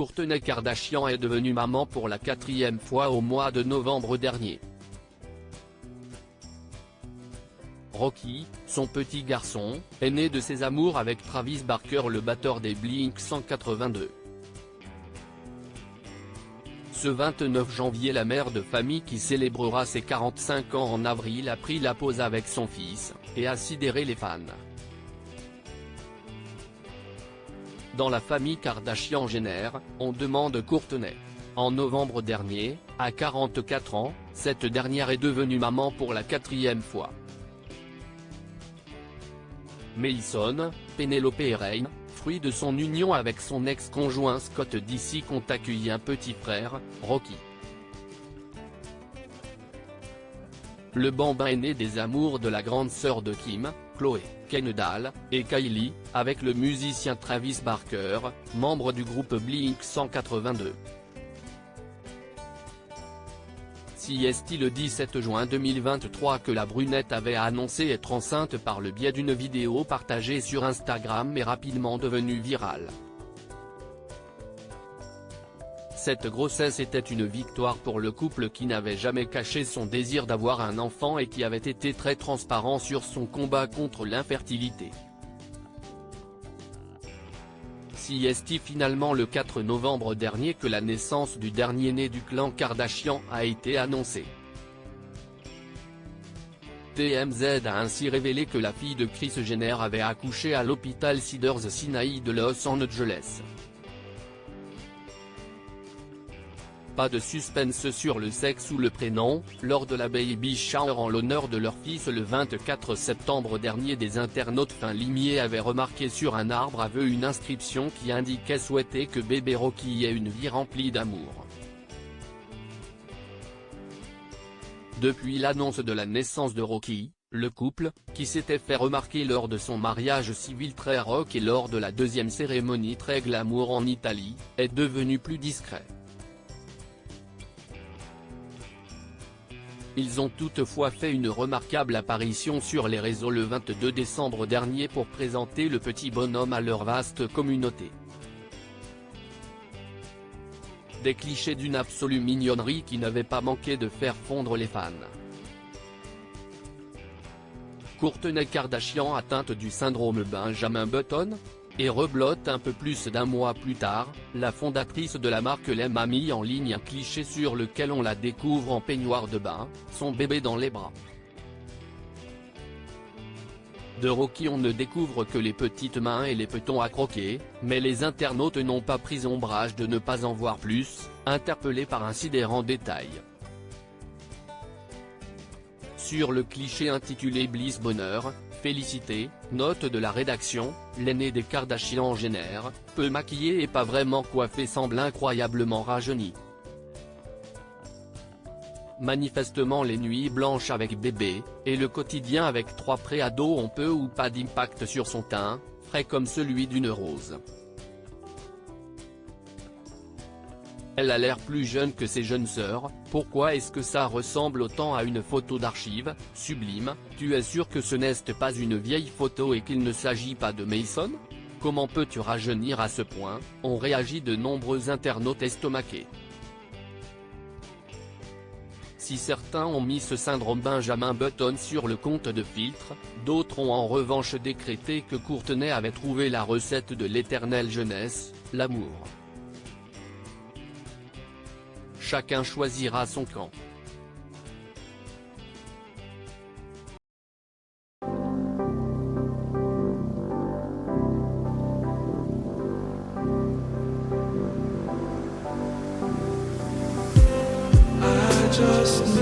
Kourtney Kardashian est devenue maman pour la 4e fois au mois de novembre dernier. Rocky, son petit garçon, est né de ses amours avec Travis Barker, le batteur des Blink-182. Ce 29 janvier, la mère de famille qui célébrera ses 45 ans en avril a pris la pause avec son fils, et a sidéré les fans. Dans la famille Kardashian-Jenner, on demande Kourtney. En novembre dernier, à 44 ans, cette dernière est devenue maman pour la 4e fois. Mason, Penelope et Ryan, fruit de son union avec son ex-conjoint Scott Disick, ont accueilli un petit frère, Rocky. Le bambin est né des amours de la grande sœur de Kim, Khloé, Kendall, et Kylie, avec le musicien Travis Barker, membre du groupe Blink-182. CST le 17 juin 2023 que la brunette avait annoncé être enceinte par le biais d'une vidéo partagée sur Instagram et rapidement devenue virale. Cette grossesse était une victoire pour le couple qui n'avait jamais caché son désir d'avoir un enfant et qui avait été très transparent sur son combat contre l'infertilité. CST finalement le 4 novembre dernier que la naissance du dernier-né du clan Kardashian a été annoncée. TMZ a ainsi révélé que la fille de Kris Jenner avait accouché à l'hôpital Cedars-Sinai de Los Angeles. Pas de suspense sur le sexe ou le prénom. Lors de la baby shower en l'honneur de leur fils le 24 septembre dernier, des internautes fin limiers avaient remarqué sur un arbre à vœux une inscription qui indiquait souhaiter que bébé Rocky ait une vie remplie d'amour. Depuis l'annonce de la naissance de Rocky, le couple, qui s'était fait remarquer lors de son mariage civil très rock et lors de la deuxième cérémonie très glamour en Italie, est devenu plus discret. Ils ont toutefois fait une remarquable apparition sur les réseaux le 22 décembre dernier pour présenter le petit bonhomme à leur vaste communauté. Des clichés d'une absolue mignonnerie qui n'avaient pas manqué de faire fondre les fans. Kourtney Kardashian atteinte du syndrome Benjamin Button ? Et reblote un peu plus d'un mois plus tard, la fondatrice de la marque Lem a mis en ligne un cliché sur lequel on la découvre en peignoir de bain, son bébé dans les bras. De Rocky on ne découvre que les petites mains et les petons à croquer, mais les internautes n'ont pas pris ombrage de ne pas en voir plus, interpellés par un sidérant détail. Sur le cliché intitulé Bliss Bonheur, félicité, note de la rédaction, l'aîné des Kardashian Jenner, peu maquillé et pas vraiment coiffé semble incroyablement rajeuni. Manifestement les nuits blanches avec bébé, et le quotidien avec 3 préados ont peu ou pas d'impact sur son teint, frais comme celui d'une rose. Elle a l'air plus jeune que ses jeunes sœurs. Pourquoi est-ce que ça ressemble autant à une photo d'archive, sublime? Tu es sûr que ce n'est pas une vieille photo et qu'il ne s'agit pas de Mason? Comment peux-tu rajeunir à ce point? Ont réagi de nombreux internautes estomaqués. Si certains ont mis ce syndrome Benjamin Button sur le compte de filtre, d'autres ont en revanche décrété que Kourtney avait trouvé la recette de l'éternelle jeunesse, l'amour. Chacun choisira son camp. Just